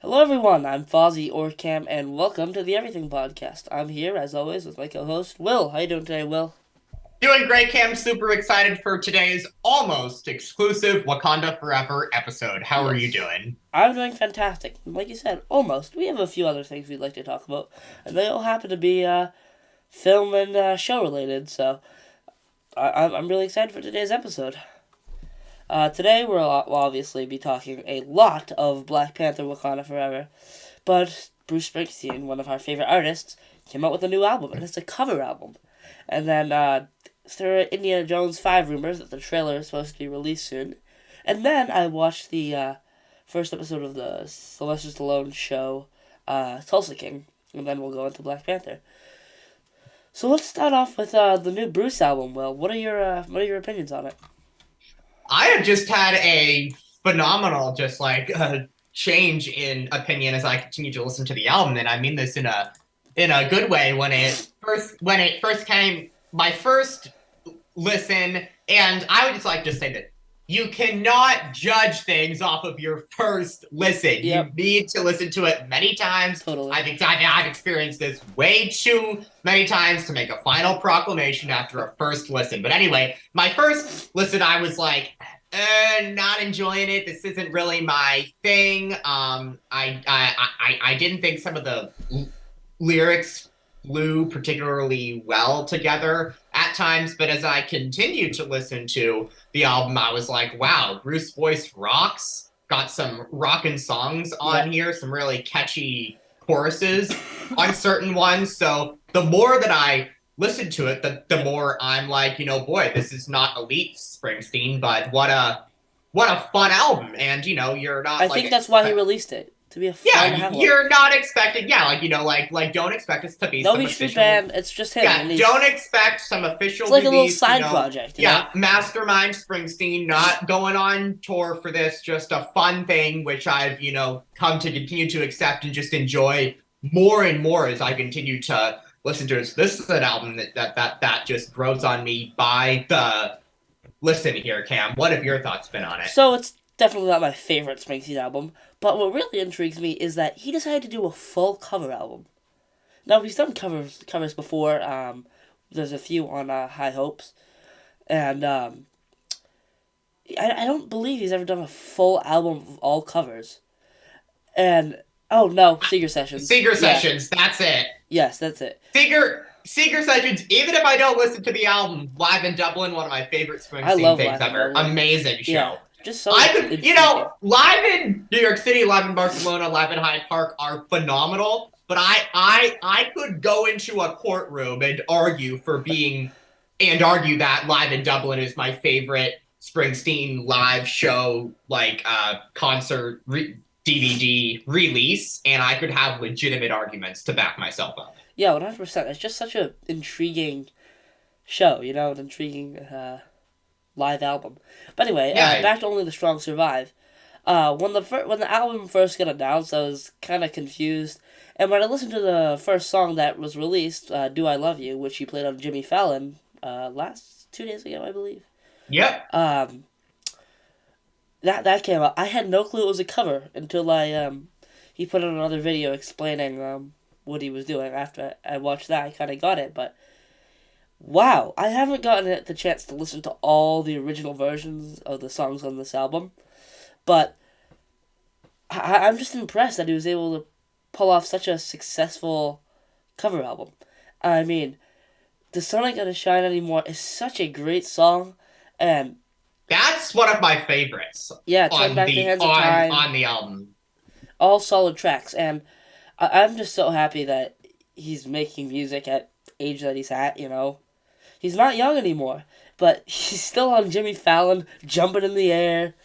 Hello, everyone. I'm Fozzie Orcam, and welcome to the Everything Podcast. I'm here, as always, with my co-host Will. How you doing today, Will? Doing great, Cam. Super excited for today's almost exclusive Wakanda Forever episode. How are you Yes, doing? I'm doing fantastic. Like you said, almost. We have a few other things we'd like to talk about, and they all happen to be film and show related. So I'm really excited for today's episode. Today we'll obviously be talking a lot of Black Panther: Wakanda Forever, but Bruce Springsteen, one of our favorite artists, came out with a new album, and it's a cover album. And then there are Indiana Jones 5 rumors that the trailer is supposed to be released soon. And then I watched the first episode of the Sylvester Stallone show, Tulsa King, and then we'll go into Black Panther. So let's start off with the new Bruce album. Well, what are your opinions on it? I have just had a phenomenal, change in opinion as I continue to listen to the album, and I mean this in a good way. When it first came, my first listen, and I would just like to say that you cannot judge things off of your first listen. You Yep, need to listen to it many times. totally. I think I've experienced this way too many times to make a final proclamation after a first listen. But anyway, my first listen, I was like, not enjoying it. This isn't really my thing. I didn't think some of the lyrics flew particularly well together at times, but as I continued to listen to the album, I was like, wow, Bruce voice rocks. Got some rockin' songs on Yep. here, some really catchy choruses on certain ones. So the more that I listen to it, the more I'm like, boy, this is not elite Springsteen, but what a fun album. And you're I not like think that's why he expect released it, to be a yeah, fun album. you're not expecting, yeah, don't expect us to be No some Beach Street official, Band, it's just him, yeah, and don't he's expect some it's official like a little release, side project, yeah, Mastermind Springsteen, not going on tour for this, just a fun thing, which I've, come to continue to accept and just enjoy more and more as I continue to listen to it. So this is an album that just grows on me by the listen here, Cam. What have your thoughts been on it? So it's definitely not my favorite Springsteen album, but what really intrigues me is that he decided to do a full cover album. Now he's done covers before. There's a few on High Hopes, and I don't believe he's ever done a full album of all covers. And oh no, Seeger Sessions. Seeger Yeah, Sessions, that's it. yes, that's it. Seeker Sessions, even if I don't listen to the album, Live in Dublin, one of my favorite I Springsteen love things Live in ever. Dublin. Amazing Yeah, show. just I so could, intriguing. live in New York City, live in Barcelona, live in Hyde Park are phenomenal. But I could go into a courtroom and argue that Live in Dublin is my favorite Springsteen live show, concert DVD release, and I could have legitimate arguments to back myself up. Yeah, 100%. It's just such a intriguing show, an intriguing live album. But anyway, Yeah, back to Only the Strong Survive. When the album first got announced, I was kind of confused. And when I listened to the first song that was released, "Do I Love You," which he played on Jimmy Fallon last 2 days ago, I believe. yep. Um, that came out. I had no clue it was a cover until he put on another video explaining what he was doing. After I watched that, I kind of got it. But wow, I haven't gotten the chance to listen to all the original versions of the songs on this album, but I'm just impressed that he was able to pull off such a successful cover album. I mean, "The Sun Ain't Gonna Shine Anymore" is such a great song, and That's one of my favorites yeah, "Turn on Back the the Hands of on Time," on the album. all solid tracks, and I'm just so happy that he's making music at age that he's at. He's not young anymore, but he's still on Jimmy Fallon, jumping in the air,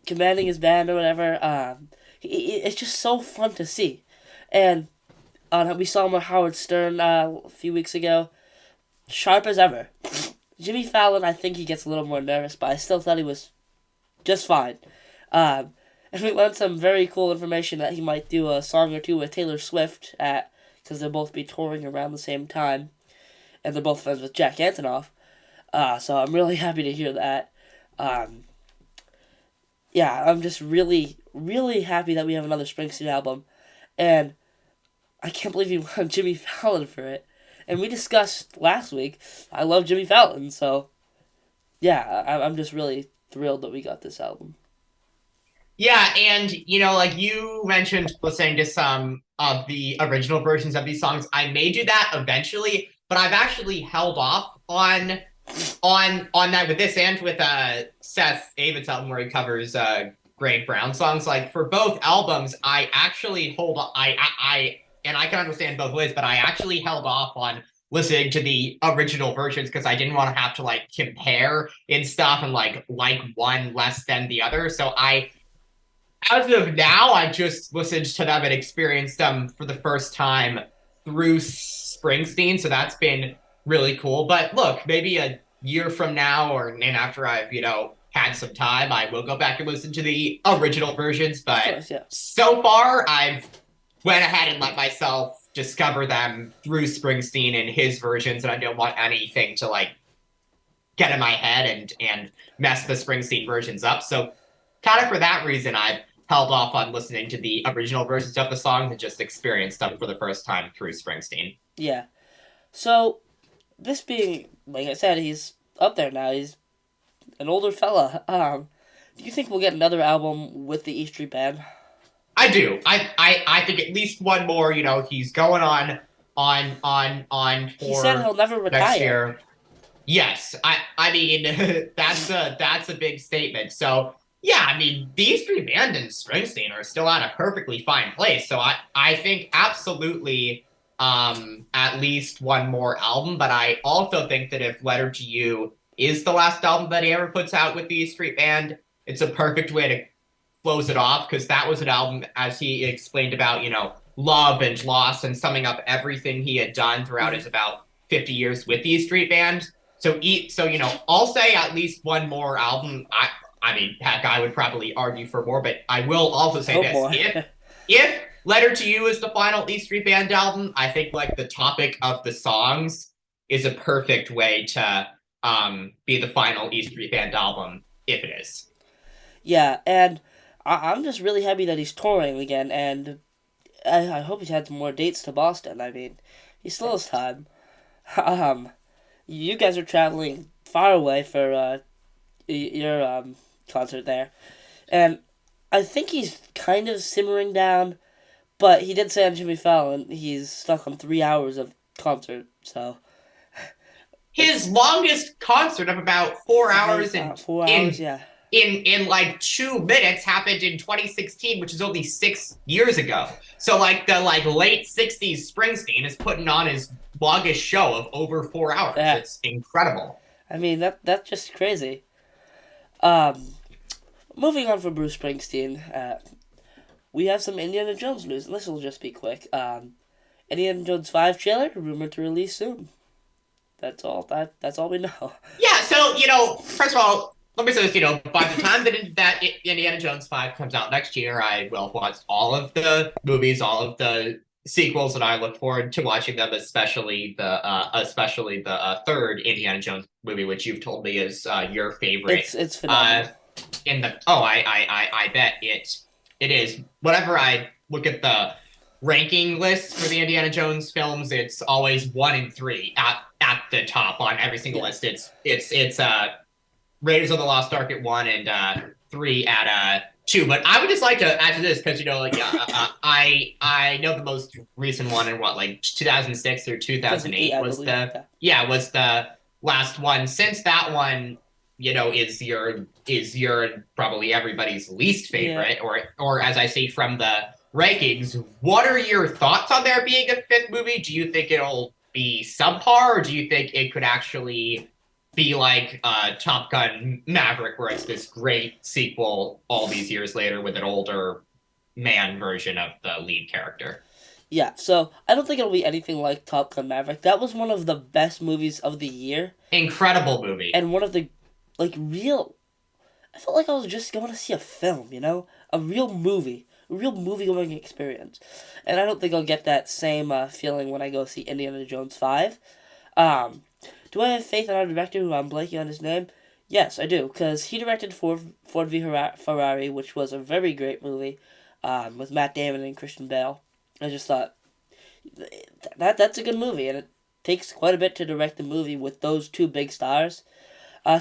commanding his band or whatever. It's just so fun to see, and we saw him with Howard Stern a few weeks ago, sharp as ever. Jimmy Fallon, I think he gets a little more nervous, but I still thought he was just fine. And we learned some very cool information that he might do a song or two with Taylor Swift because they'll both be touring around the same time, and they're both friends with Jack Antonoff. So I'm really happy to hear that. Um, yeah, I'm just really, really happy that we have another Springsteen album, and I can't believe you won Jimmy Fallon for it. And we discussed last week, I love Jimmy Fallon, so yeah, I'm just really thrilled that we got this album. Yeah, and like you mentioned listening to some of the original versions of these songs. I may do that eventually, but I've actually held off on that with this and with Seth Avens album where he covers Greg Brown songs. Like for both albums, I actually hold on. And I can understand both ways, but I actually held off on listening to the original versions because I didn't want to have to like compare and stuff and like one less than the other. So as of now, I just listened to them and experienced them for the first time through Springsteen. So that's been really cool. But look, maybe a year from now and after I've, had some time, I will go back and listen to the original versions. Of But course, yeah. so far, I've went ahead and let myself discover them through Springsteen and his versions. And I don't want anything to like get in my head and mess the Springsteen versions up. So kind of for that reason, I've held off on listening to the original versions of the songs and just experienced them for the first time through Springsteen. Yeah. So, this being, like I said, he's up there now. He's an older fella. Do you think we'll get another album with the E Street Band? I do. I think at least one more. He's going on He said tour he'll never next retire. year. Yes, I mean that's a big statement. So yeah, I mean these three band and Springsteen are still at a perfectly fine place. So I think absolutely at least one more album. But I also think that if Letter to You is the last album that he ever puts out with the Street Band, it's a perfect way to close it off because that was an album, as he explained about, love and loss and summing up everything he had done throughout Mm-hmm. his about 50 years with the Street Band. So I'll say at least one more album. I mean, heck, I would probably argue for more, but I will also I say hope this: more. if Letter to You is the final E Street Band album, I think like the topic of the songs is a perfect way to be the final E Street Band album if it is. Yeah, and I'm just really happy that he's touring again, and I hope he's had some more dates to Boston. I mean, he still has time. Um, you guys are traveling far away for your concert there, and I think he's kind of simmering down. But he did say on Jimmy Fallon he's stuck on 3 hours of concert, so His it's longest concert of about 4 hours and 4 hours. in Yeah, in like 2 minutes happened in 2016, which is only 6 years ago. So like the late 60s Springsteen is putting on his longest show of over 4 hours. yeah. It's incredible. I mean that's just crazy. Um, moving on from Bruce Springsteen, we have some Indiana Jones news, and this will just be quick. Indiana Jones 5 trailer rumored to release soon. That's all. That's all we know. Yeah, so first of all, let me say this, by the time that Indiana Jones 5 comes out next year, I will watch all of the movies, all of the sequels, and I look forward to watching them, especially the third Indiana Jones movie, which you've told me is your favorite. It's Uh, phenomenal. in the oh, I bet it is. Whenever I look at the ranking list for the Indiana Jones films, it's always 1 and 3 at the top on every single Yeah. list. It's Raiders of the Lost Ark at 1 and 3 at 2. But I would just like to add to this because I know the most recent one in what like 2006 or 2008, 2008 I was believe. the Yeah. was the last one. Since that one, is your probably everybody's least Yeah. favorite, or as I see from the rankings. What are your thoughts on there being a fifth movie? Do you think it'll be subpar, or do you think it could actually be like Top Gun Maverick, where it's this great sequel all these years later with an older man version of the lead character? Yeah. So I don't think it'll be anything like Top Gun Maverick. That was one of the best movies of the year, Incredible movie. and one of the real. I felt like I was just going to see a film. A real movie. A real movie going experience. And I don't think I'll get that same feeling when I go see Indiana Jones 5. Um, do I have faith in our director, who I'm blanking on his name? Yes, I do, because he directed Ford v Ferrari, which was a very great movie, with Matt Damon and Christian Bale. I just thought that's a good movie, and it takes quite a bit to direct the movie with those two big stars.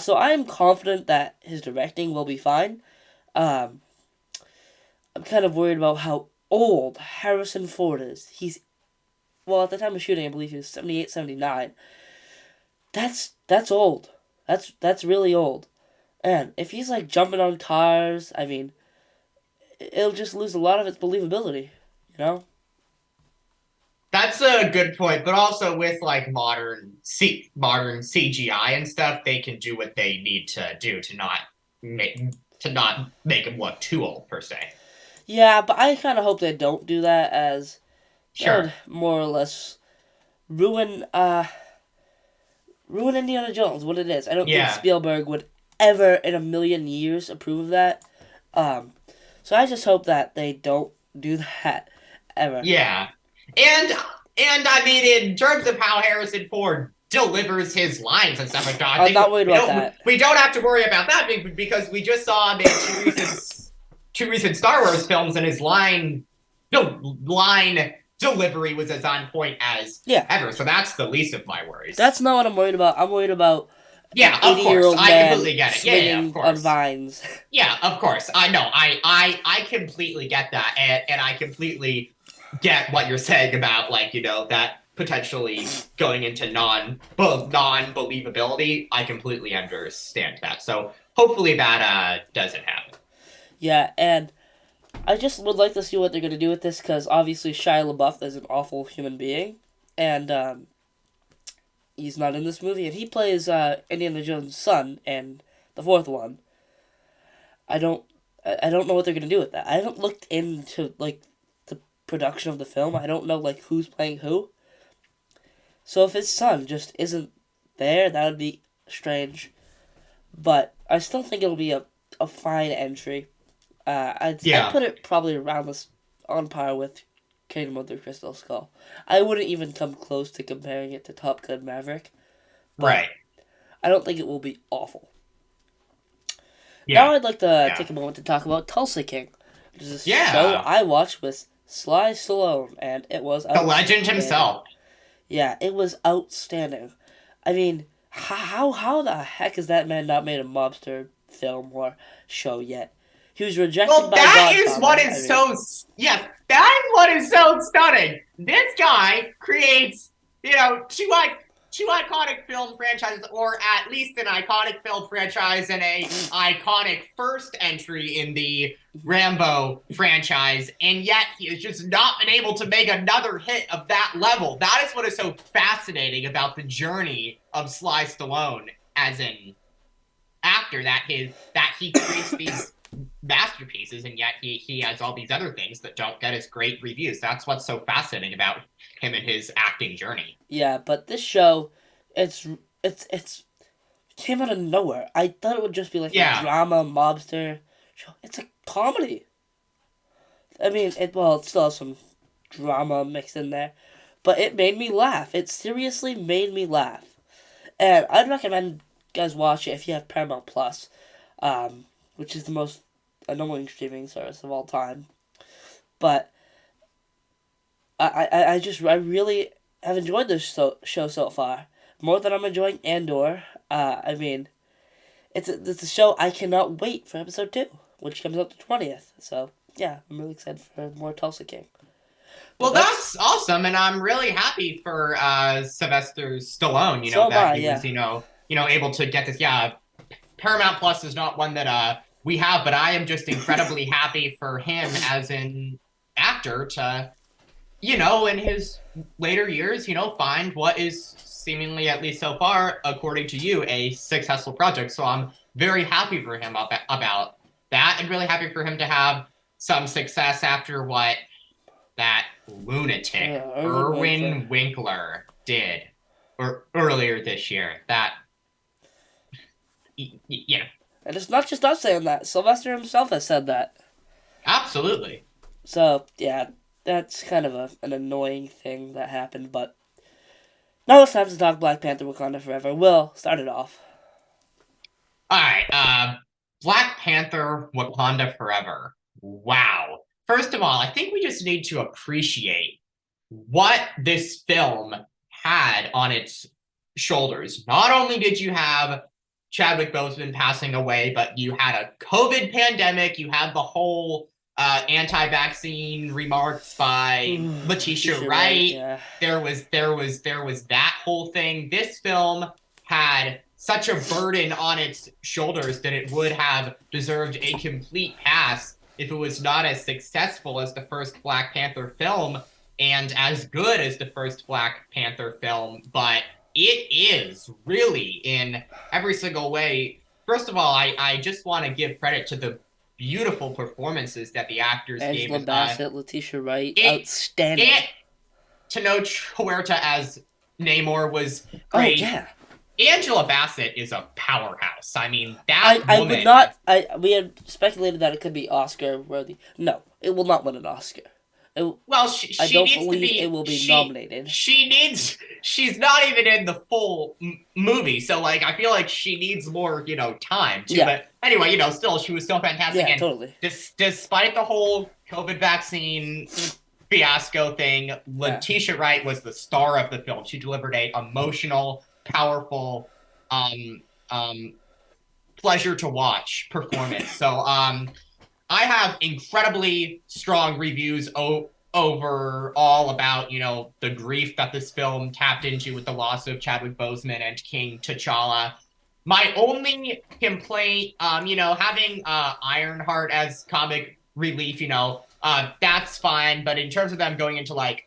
So I am confident that his directing will be fine. Um, I'm kind of worried about how old Harrison Ford is. Well, at the time of shooting, I believe he was 78, 79. That's old. That's really old. And if he's like jumping on cars, I mean, it'll just lose a lot of its believability, you know? That's a good point, but also with like modern CGI and stuff, they can do what they need to do make to not make him look too old per se. Yeah, but I kind of hope they don't do that, as that Sure. would more or less ruin ruin Indiana Jones, what it is. I don't think Yeah. Spielberg would ever in a million years approve of that. Um, so I just hope that they don't do that ever. Yeah. And I mean, in terms of how Harrison Ford delivers his lines and stuff like that, I I'm think not worried about that. we don't have to worry about that because we just saw him in two recent Star Wars films, and his line delivery was as on point as Yeah, ever. So that's the least of my worries. that's not what I'm worried about. I'm worried about an Yeah, of course. 80-year-old I man completely get it. Yeah, of swinging on course. vines. Yeah, of course. I know. I completely get that, and I completely get what you're saying about like that potentially going into non believability. I completely understand that. So hopefully that doesn't happen. Yeah, and I just would like to see what they're going to do with this, because obviously Shia LaBeouf is an awful human being, and he's not in this movie, and he plays Indiana Jones' son in the fourth one. I don't I don't know what they're going to do with that. I haven't looked into like the production of the film. I don't know like who's playing who. So if his son just isn't there, that would be strange. But I still think it'll be a fine entry. I'd Yeah, put it probably around this on par with Kingdom of the Crystal Skull. I wouldn't even come close to comparing it to Top Gun Maverick, but right. I don't think it will be awful. Now Yeah, I'd like to yeah, take a moment to talk about Tulsa King, which is a show yeah. I watched with Sly Stallone, and it was The legend outstanding. himself. Yeah, it was outstanding. I mean, how the heck has that man not made a mobster film or show yet? He was rejected Well, by that is what Godfather. I is mean, so yeah. That is what is so stunning. This guy creates, two iconic film franchises, or at least an iconic film franchise and a iconic first entry in the Rambo franchise, and yet he has just not been able to make another hit of that level. That is what is so fascinating about the journey of Sly Stallone as an actor, that he creates these masterpieces, and yet he has all these other things that don't get as great reviews. That's what's so fascinating about him and his acting journey. yeah, but this show, it's it's came out of nowhere. I thought it would just be like a Yeah. drama mobster show. It's a comedy. I mean, it still has some drama mixed in there, but it made me laugh. It seriously made me laugh, and I'd recommend you guys watch it if you have Paramount Plus, which is the most annoying streaming service of all time. But I really have enjoyed this show so far, more than I'm enjoying Andor. I mean, it's a show I cannot wait for episode 2, which comes out the 20th. So yeah, I'm really excited for more Tulsa King. But Well, that's that's awesome, and I'm really happy for Sylvester Stallone. so am That I. he Yeah, was able to get this. Yeah, Paramount Plus is not one that we have, but I am just incredibly happy for him as an actor to in his later years, find what is seemingly, at least so far, according to you, a successful project. So I'm very happy for him about that, and really happy for him to have some success after what that lunatic Irvin Winkler. Irwin Winkler did earlier this year. That, yeah, And it's not just us saying that. Sylvester himself has said that. absolutely. So yeah, that's kind of an annoying thing that happened. But now it's time to talk Black Panther: Wakanda Forever. Will start it off. All right. Black Panther, Wakanda Forever. Wow. First of all, I think we just need to appreciate what this film had on its shoulders. Not only did you have Chadwick Boseman passing away, but you had a COVID pandemic. You had the whole anti-vaccine remarks by Letitia Letitia Wright, Wright. yeah. There was that whole thing. This film had such a burden on its shoulders that it would have deserved a complete pass if it was not as successful as the first Black Panther film and as good as the first Black Panther film, but it is really in every single way. First of all, I just want to give credit to the beautiful performances that the actors gave. Angela Bassett, Letitia Wright, It, outstanding. it Tenoch Huerta as Namor was Oh great. yeah. Angela Bassett is a powerhouse. I mean, that I would woman. not. We had speculated that it could be Oscar worthy. No, it will not win an Oscar. Well, I she don't needs to believe it be will be she nominated. she needs she's not even in the full movie, so like I feel like she needs more time too. Yeah. But anyway, still she was still fantastic, Yeah, and totally. despite the whole COVID vaccine fiasco thing, Letitia Wright was the star of the film. She delivered a emotional, powerful, um um pleasure to watch performance. So I have incredibly strong reviews overall about the grief that this film tapped into with the loss of Chadwick Boseman and King T'Challa. My only complaint, having Ironheart as comic relief, that's fine. But in terms of them going into like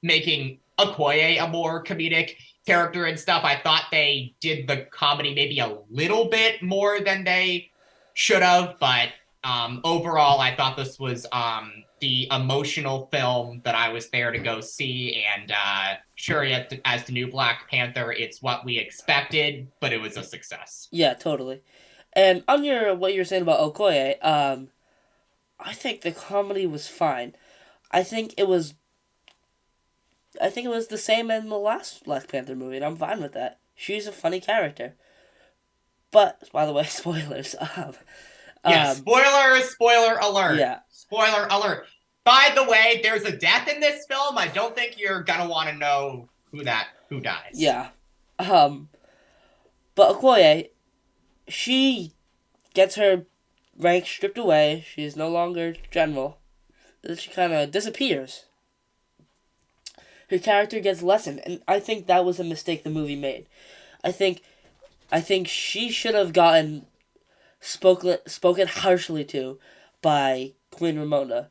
making Okoye a more comedic character and stuff, I thought they did the comedy maybe a little bit more than they should have. But overall, I thought this was the emotional film that I was there to go see. And sure, as the new Black Panther, it's what we expected, but it was a success. Yeah, totally. And on what you're saying about Okoye, I think the comedy was fine. I think it was. I think it was the same in the last Black Panther movie, and I'm fine with that. She's a funny character. But by the way, spoilers. Yeah, spoiler alert. Yeah. Spoiler alert. By the way, there's a death in this film. I don't think you're gonna want to know who dies. Yeah. Um, but Okoye, she gets her rank stripped away. She's no longer general. Then she kind of disappears. Her character gets lessened, and I think that was a mistake the movie made. I think, I think she should have gotten spoken harshly to by Queen Ramonda.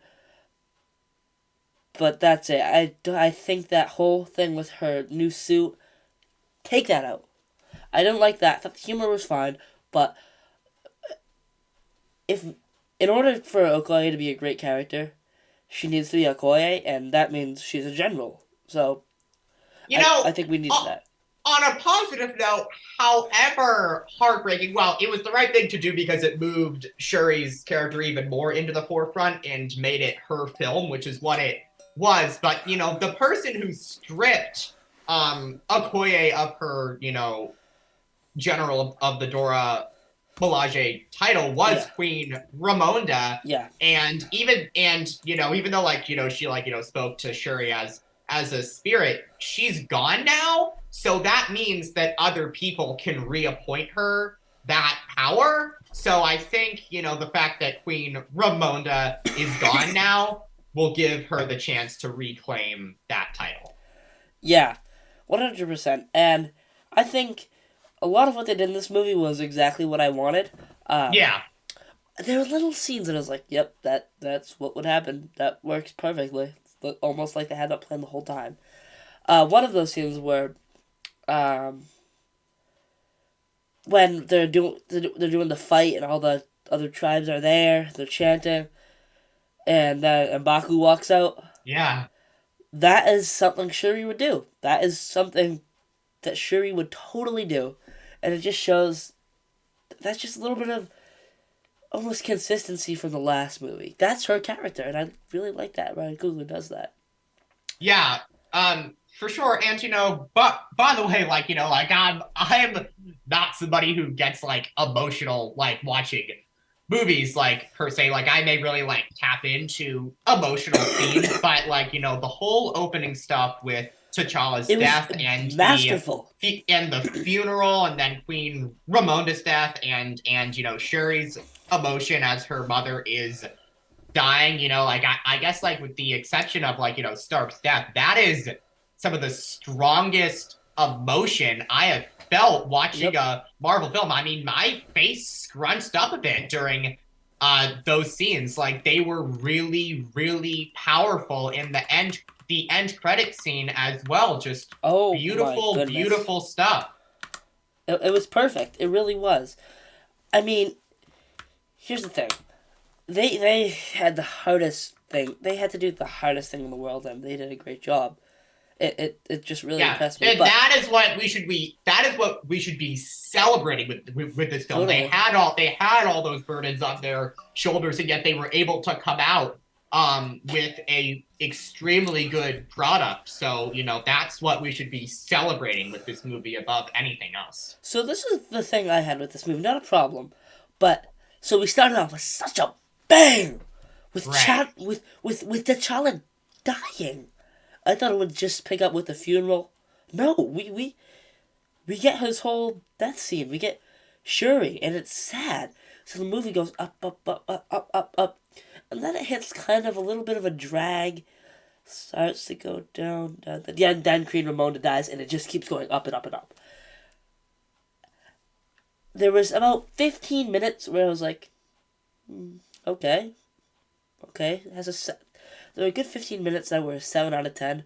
But that's it. I think that whole thing with her new suit, take that out. I didn't like that. I thought the humor was fine, but if in order for Okoye to be a great character, she needs to be Okoye, and that means she's a general. So I think we needed that. On a positive note, however heartbreaking, well, it was the right thing to do because it moved Shuri's character even more into the forefront and made it her film, which is what it was. But, the person who stripped Okoye of her, General of the Dora Milaje title was Queen Ramonda. Yeah. And even though she spoke to Shuri as a spirit, she's gone now. So that means that other people can reappoint her that power. So I think, the fact that Queen Ramonda is gone now will give her the chance to reclaim that title. Yeah, 100%. And I think a lot of what they did in this movie was exactly what I wanted. Yeah. There were little scenes that I was like, yep, that's what would happen. That works perfectly. It's almost like they had that plan the whole time. One of those scenes where when they're doing the fight and all the other tribes are there, they're chanting, and M'Baku walks out. Yeah. That is something Shuri would do. That is something that Shuri would totally do. And it just shows that's just a little bit of almost consistency from the last movie. That's her character, and I really like that. Ryan Coogler does that. Yeah. For sure. And but by the way, like, like I'm not somebody who gets like emotional like watching movies like per se. Like I may really like tap into emotional scenes, but like, the whole opening stuff with T'Challa's It was death and masterful. the funeral and then Queen Ramonda's death and Shuri's emotion as her mother is dying, like I guess like with the exception of like, Stark's death, that is some of the strongest emotion I have felt watching Yep. a Marvel film. I mean, my face scrunched up a bit during those scenes. Like they were really, really powerful in the end credit scene as well. Just Oh my beautiful, goodness. beautiful stuff. It was perfect. It really was. I mean, here's the thing. They had the hardest thing. They had to do the hardest thing in the world, and they did a great job. It just really Yeah, impressed me. and But that is what we should be celebrating with this film. totally. They had all those burdens on their shoulders, and yet they were able to come out with a extremely good product. So, that's what we should be celebrating with this movie above anything else. So this is the thing I had with this movie. Not a problem, but so we started off with such a bang with Right. with T'Challa dying. I thought it would just pick up with the funeral. No, we get his whole death scene. We get Shuri, and it's sad. So the movie goes up, up, up, up, up, up, up, and then it hits kind of a little bit of a drag. Starts to go down, down, down. Yeah, and then Queen Ramonda dies, and it just keeps going up and up and up. There was about 15 minutes where I was like, okay, okay. There were a good 15 minutes that were a 7 out of 10.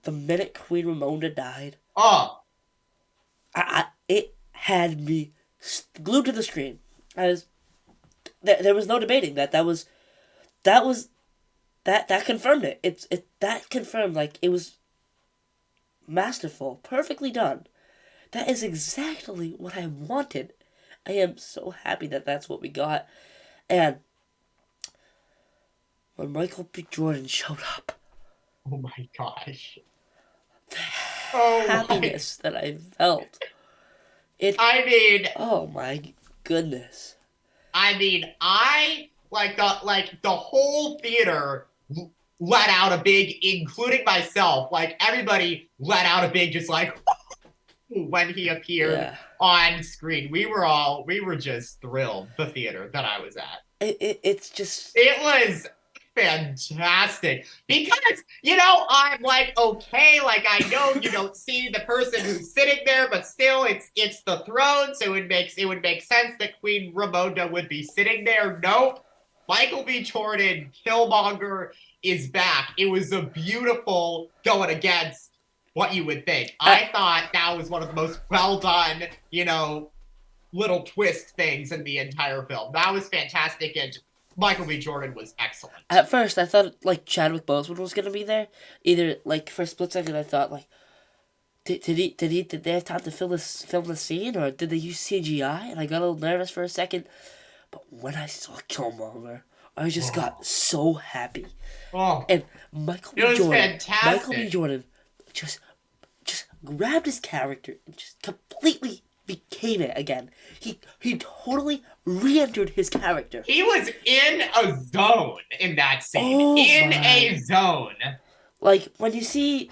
The minute Queen Ramonda died, Oh, it had me glued to the screen. There was no debating that. That confirmed it. That confirmed like it was masterful, perfectly done. That is exactly what I wanted. I am so happy that that's what we got. And when Michael B. Jordan showed up, oh my gosh. the Oh my. happiness that I felt. It. I mean, Oh my goodness. I like the whole theater let out a big, including myself. Like everybody let out a big, just like when he appeared Yeah. on screen. We were just thrilled. The theater that I was at. It's just. It was fantastic because I'm like, okay, like I know you don't see the person who's sitting there, but still it's the throne, so it would make sense that Queen Ramonda would be sitting there. Nope. Michael B. Jordan, Killmonger, is back. It was a beautiful going against what you would think. I thought that was one of the most well done, little twist things in the entire film. That was fantastic, and Michael B. Jordan was excellent. At first, I thought like Chadwick Boseman was gonna be there. Either like for a split second, I thought like, did they have time to film this scene, or did they use CGI? And I got a little nervous for a second, but when I saw Killmonger, I just got so happy. Oh, And Michael it was B. Jordan, fantastic. Michael B. Jordan, just grabbed his character and just completely became it again. He totally re-entered his character. He was in a zone in that scene. Oh In my. a zone. Like when you see,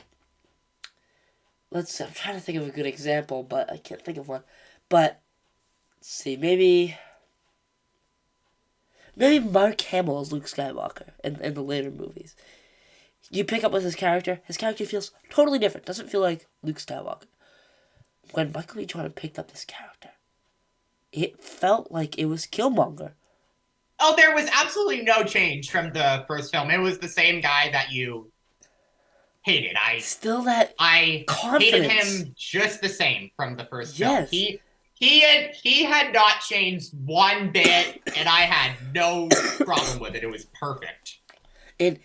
I'm trying to think of a good example, but I can't think of one. But let's see, maybe Mark Hamill as Luke Skywalker in the later movies. You pick up with his character feels totally different. Doesn't feel like Luke Skywalker. When Michael B. Jordan picked up this character, it felt like it was Killmonger. Oh, there was absolutely no change from the first film. It was the same guy that you hated. Still that I confidence. hated him just the same from the first Yes. film. He had not changed one bit, and I had no problem with it. It was perfect. And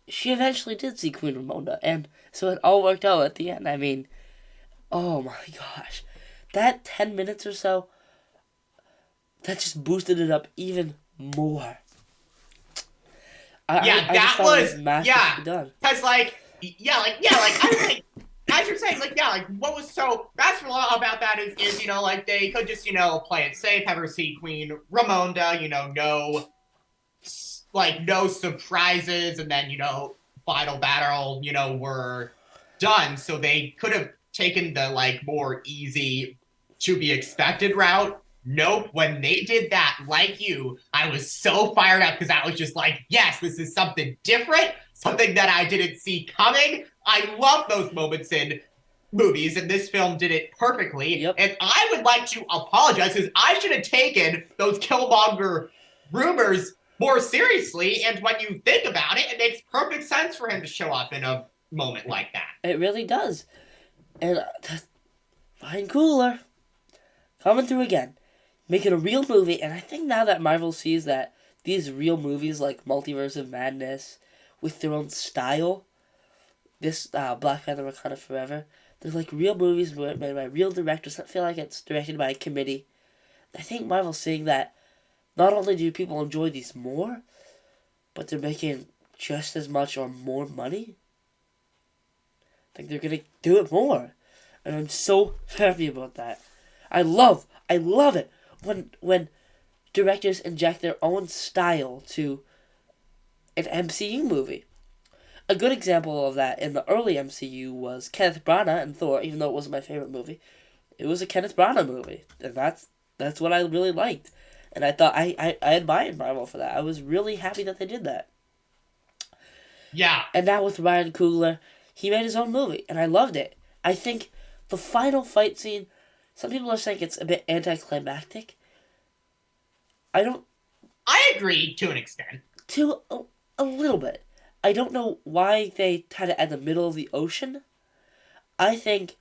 she eventually did see Queen Ramonda, and so it all worked out at the end. I mean, oh my gosh. That 10 minutes or so, that just boosted it up even more. I just thought it was masterfully done. Because like I was like, as you're saying, like, yeah, like, what was so rational about that is, like, they could just, play it safe, have her see Queen Ramonda, no surprises, and then, final battle, were done. So they could have taken the, like, more easy to be expected route. Nope. When they did that, like you, I was so fired up because I was just like, yes, this is something different, something that I didn't see coming. I love those moments in movies, and this film did it perfectly. Yep. And I would like to apologize because I should have taken those Killmonger rumors more seriously. And when you think about it, it makes perfect sense for him to show up in a moment like that. It really does. And Ryan Coogler coming through again, making a real movie. And I think now that Marvel sees that these real movies like Multiverse of Madness, with their own style, this Black Panther Wakanda Forever, they're like real movies made by real directors. I feel like it's directed by a committee. I think Marvel's seeing that not only do people enjoy these more, but they're making just as much or more money. I think they're gonna do it more, and I'm so happy about that. I love it when directors inject their own style to an MCU movie. A good example of that in the early MCU was Kenneth Branagh and Thor. Even though it wasn't my favorite movie, it was a Kenneth Branagh movie, and that's what I really liked. And I thought I admired Marvel for that. I was really happy that they did that. Yeah. And now with Ryan Coogler, he made his own movie, and I loved it. I think the final fight scene, some people are saying it's a bit anticlimactic. I agree to an extent. To a little bit. I don't know why they had it at the middle of the ocean. I think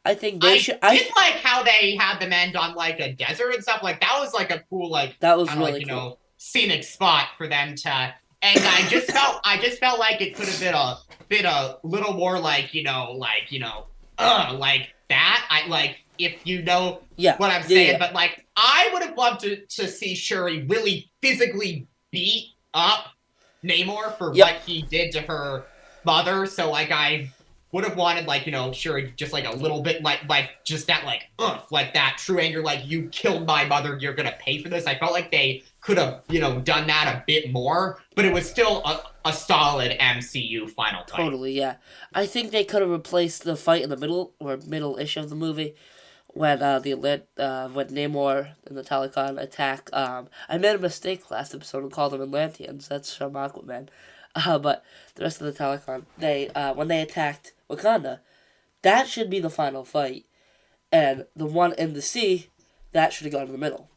they should. I did like how they had them end on like a desert and stuff. Like that was like a cool, like That was kind of really like cool. scenic spot for them to. And I just felt like it could have been a little more like like that. I like if you know Yeah. what I'm saying, Yeah. but like I would have loved to see Shuri really physically beat up Namor for Yep. what he did to her mother. So like I would have wanted like Shuri just like a little bit like just that like like that true anger, like you killed my mother, you're gonna pay for this. I felt like they could have done that a bit more, but it was still a solid MCU final fight. Totally, yeah. I think they could have replaced the fight in the middle or middle-ish of the movie when when Namor and the Telecon attack. I made a mistake last episode and called them Atlanteans. That's from Aquaman. But the rest of the Telecon, they when they attacked Wakanda, that should be the final fight, and the one in the sea, that should have gone in the middle.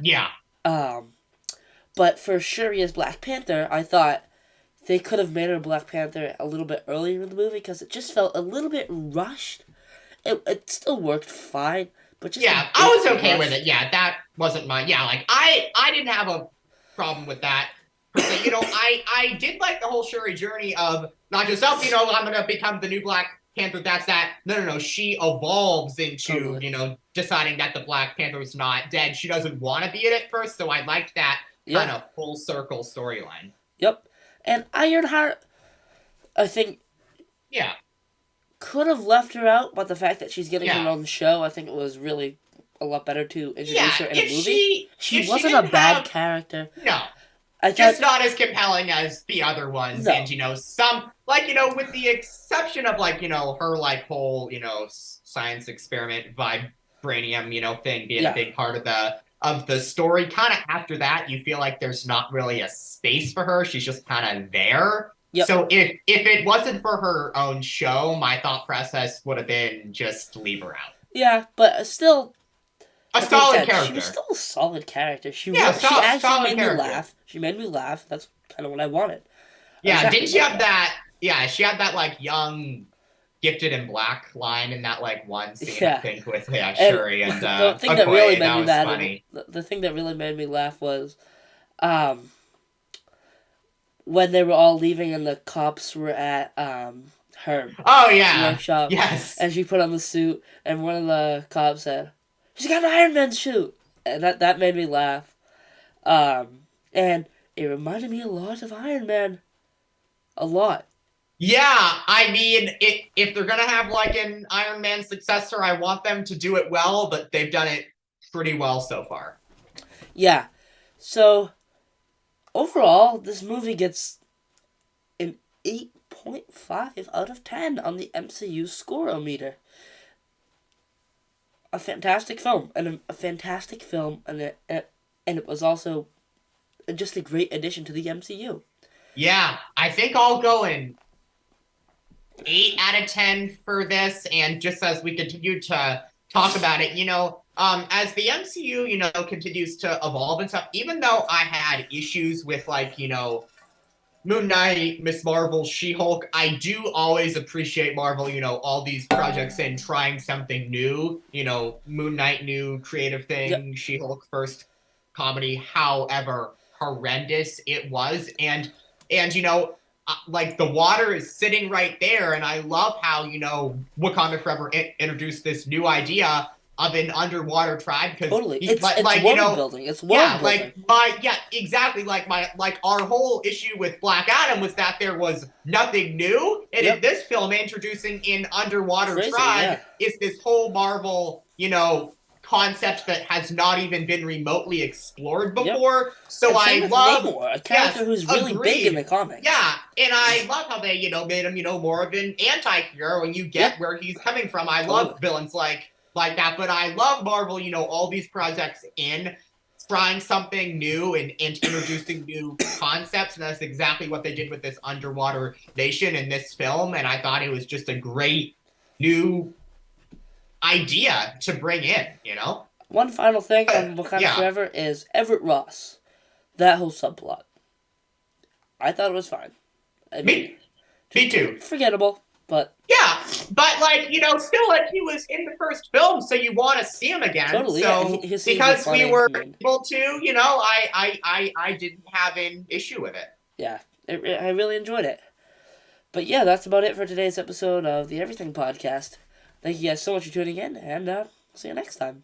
Yeah. But for Shuri as Black Panther, I thought they could have made her Black Panther a little bit earlier in the movie because it just felt a little bit rushed. It still worked fine, but just I was okay with it. Yeah, that wasn't my like I didn't have a problem with that. I did like the whole Shuri journey of not just I'm gonna become the new Black Panther. That's that. No. She evolves into deciding that the Black Panther is not dead. She doesn't want to be in it first, so I liked that kind of full circle storyline. Yep, and Ironheart, I think. Yeah. Could have left her out, but the fact that she's getting her own show, I think it was really a lot better to introduce her in a movie. She wasn't a bad character. No. Just not as compelling as the other ones. No. And, some, with the exception of, her, whole, science experiment vibranium, thing being a big part of the story. Kind of after that, you feel like there's not really a space for her. She's just kind of there. Yep. So if it wasn't for her own show, my thought process would have been just leave her out. Yeah, but still... A solid character. She was still a solid character. She actually made me laugh. She made me laugh. That's kind of what I wanted. Yeah, didn't she have that... Yeah, she had that, young, gifted in black line in that, one scene, I think, with Shuri and the thing that really made me laugh... The thing that really made me laugh was... when they were all leaving and the cops were at her workshop. Yes. And she put on the suit and one of the cops said, "She's got an Iron Man suit." And that made me laugh. And it reminded me a lot of Iron Man. A lot. Yeah, I mean, if they're gonna have like an Iron Man successor, I want them to do it well, but they've done it pretty well so far. Yeah. So overall, this movie gets an 8.5 out of 10 on the MCU score-o-meter. A fantastic film, and a fantastic film, and it was also just a great addition to the MCU. Yeah, I think I'll go in 8 out of 10 for this. And just as we continue to talk about it, as the MCU, continues to evolve and stuff, even though I had issues with like, Moon Knight, Miss Marvel, She-Hulk, I do always appreciate Marvel, all these projects and trying something new. Moon Knight, new creative Yep, thing, She-Hulk, first comedy, however horrendous it was. Like the water is sitting right there, and I love how Wakanda Forever introduced this new idea of an underwater tribe because totally. he It's world building. It's world yeah, building. exactly. Our whole issue with Black Adam was that there was nothing new, and in Yep, this film, introducing an underwater crazy. tribe Yeah, is this whole Marvel, concept that has not even been remotely explored yep. before. So And same I with love, Namor, a yes, character who's really big in the agreed. comics. Yeah, and I love how they, made him, more of an anti-hero, and you Yep, get where he's coming from. I totally. love villains like that, but I love Marvel, all these projects in trying something new and introducing new concepts, and that's exactly what they did with this underwater nation in this film. And I thought it was just a great new idea to bring in. One final thing on Wakanda Yeah, Forever is Everett Ross. That whole subplot. I thought it was fine. I mean, me, me too. forgettable, but Yeah, but like still like he was in the first film, so you want to see him again. totally, yeah. And So his scenes were because we funny. were I mean, able to, I didn't have an issue with it. yeah, I really enjoyed it. But yeah, that's about it for today's episode of the Everything Podcast. Thank you guys so much for tuning in, and see you next time.